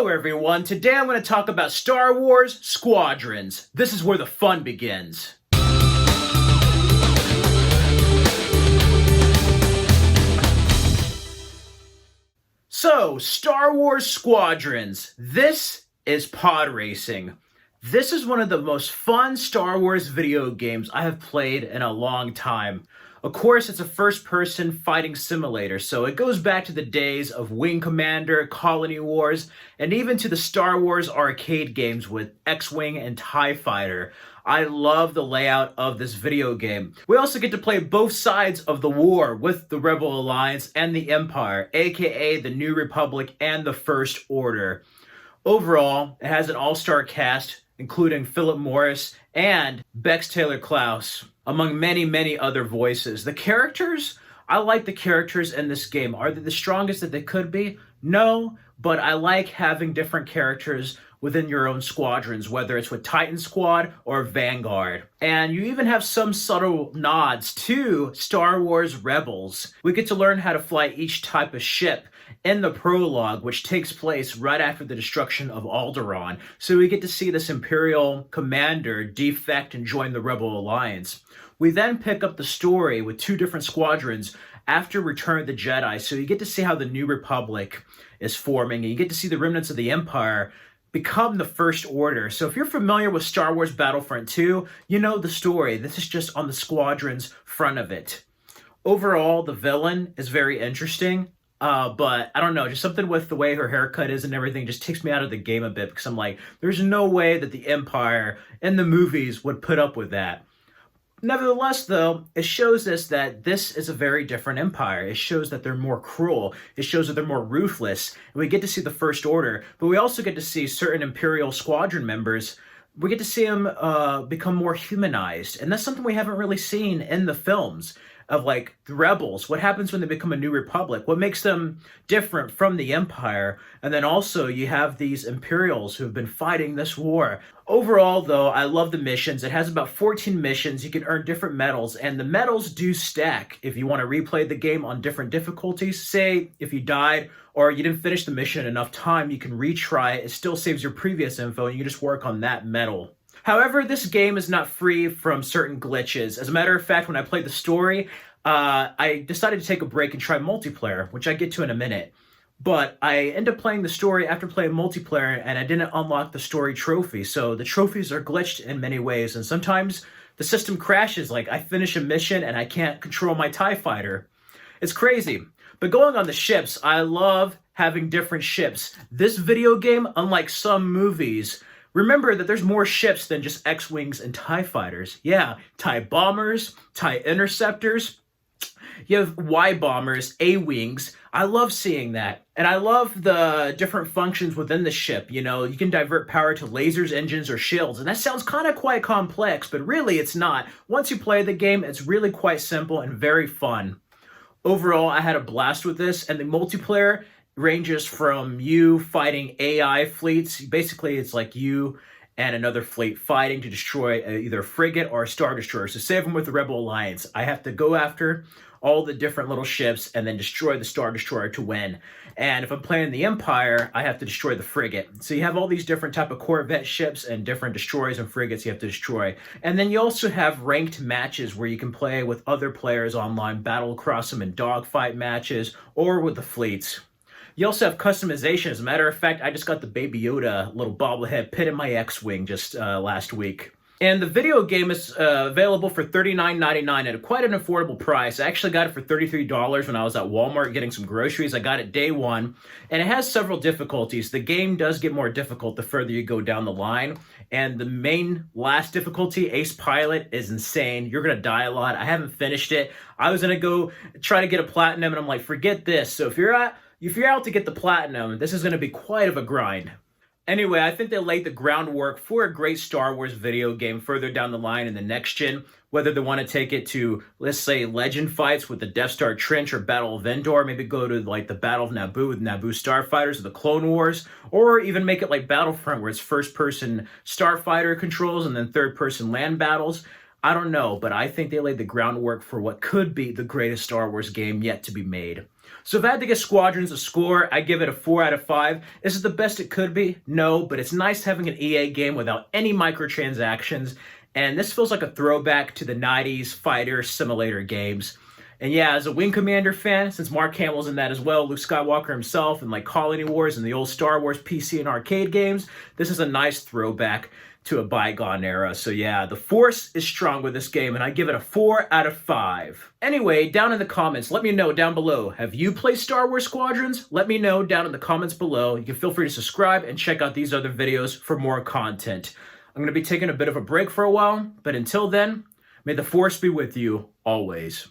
Hello everyone, today I'm going to talk about Star Wars Squadrons. This is where the fun begins. So, Star Wars Squadrons. This is pod racing. This is one of the most fun Star Wars video games I have played in a long time. Of course, it's a first-person fighting simulator, so it goes back to the days of Wing Commander, Colony Wars, and even to the Star Wars arcade games with X-Wing and TIE Fighter. I love the layout of this video game. We also get to play both sides of the war with the Rebel Alliance and the Empire, aka the New Republic and the First Order. Overall, it has an all-star cast, including Philip Morris and Bex Taylor Klaus, among many other voices. The characters, I like the characters in this game. Are they the strongest that they could be? No, but I like having different characters within your own squadrons, whether it's with Titan Squad or Vanguard. And you even have some subtle nods to Star Wars Rebels. We get to learn how to fly each type of ship in the prologue, which takes place right after the destruction of Alderaan. So we get to see this Imperial commander defect and join the Rebel Alliance. We then pick up the story with two different squadrons after Return of the Jedi. So you get to see how the New Republic is forming, and you get to see the remnants of the Empire become the First Order. So if you're familiar with Star Wars Battlefront 2, you know the story. This is just on the squadron's front of it. Overall, the villain is very interesting. But I don't know, just something with the way her haircut is and everything just takes me out of the game a bit, because I'm like, there's no way that the Empire in the movies would put up with that. Nevertheless, though, it shows us that this is a very different empire. It shows that they're more cruel. It shows that they're more ruthless. And we get to see the First Order, but we also get to see certain Imperial Squadron members. We get to see them become more humanized. And that's something we haven't really seen in the films of, like, the Rebels. What happens when they become a New Republic? What makes them different from the Empire? And then also you have these Imperials who have been fighting this war. Overall, though, I love the missions. It has about 14 missions. You can earn different medals, and the medals do stack if you want to replay the game on different difficulties. Say, if you died or you didn't finish the mission in enough time, you can retry it. It still saves your previous info, and you can just work on that medal. However, this game is not free from certain glitches. As a matter of fact, when I played the story, I decided to take a break and try multiplayer, which I get to in a minute. But I ended up playing the story after playing multiplayer, and I didn't unlock the story trophy. So the trophies are glitched in many ways, and sometimes the system crashes. Like, I finish a mission and I can't control my TIE Fighter. It's crazy. But going on the ships, I love having different ships. This video game, unlike some movies, remember that there's more ships than just X-Wings and TIE Fighters. Yeah, TIE Bombers, TIE Interceptors. You have Y-Bombers, A-Wings. I love seeing that. And I love the different functions within the ship. You know, you can divert power to lasers, engines, or shields. And that sounds kind of quite complex, but really it's not. Once you play the game, it's really quite simple and very fun. Overall, I had a blast with this, and the multiplayer ranges from you fighting AI fleets. Basically, it's like you and another fleet fighting to destroy either a frigate or a Star Destroyer. So say if I'm with the Rebel Alliance, I have to go after all the different little ships and then destroy the Star Destroyer to win. And if I'm playing the Empire, I have to destroy the frigate. So you have all these different type of Corvette ships and different destroyers and frigates you have to destroy. And then you also have ranked matches where you can play with other players online, battle across them in dogfight matches or with the fleets. You also have customization. As a matter of fact, I just got the Baby Yoda little bobblehead pit in my X-Wing just last week. And the video game is available for $39.99 at quite an affordable price. I actually got it for $33 when I was at Walmart getting some groceries. I got it day one, and it has several difficulties. The game does get more difficult the further you go down the line, and the main last difficulty, Ace Pilot, is insane. You're going to die a lot. I haven't finished it. I was going to go try to get a platinum, and I'm like, forget this. So if you're out to get the platinum, this is going to be quite of a grind. Anyway, I think they laid the groundwork for a great Star Wars video game further down the line in the next gen, whether they want to take it to, let's say, legend fights with the Death Star Trench or Battle of Endor, maybe go to like the Battle of Naboo with Naboo starfighters or the Clone Wars, or even make it like Battlefront where it's first-person starfighter controls and then third-person land battles. I don't know, but I think they laid the groundwork for what could be the greatest Star Wars game yet to be made. So if I had to give Squadrons a score, I give it a 4 out of 5. Is it the best it could be? No, but it's nice having an EA game without any microtransactions, and this feels like a throwback to the 90s fighter simulator games. And yeah, as a Wing Commander fan, since Mark Hamill's in that as well, Luke Skywalker himself, and like Colony Wars and the old Star Wars PC and arcade games, this is a nice throwback to a bygone era. So yeah, the Force is strong with this game, and I give it a 4 out of 5. Anyway, down in the comments, let me know down below, have you played Star Wars Squadrons? Let me know down in the comments below. You can feel free to subscribe and check out these other videos for more content. I'm going to be taking a bit of a break for a while, but until then, may the Force be with you always.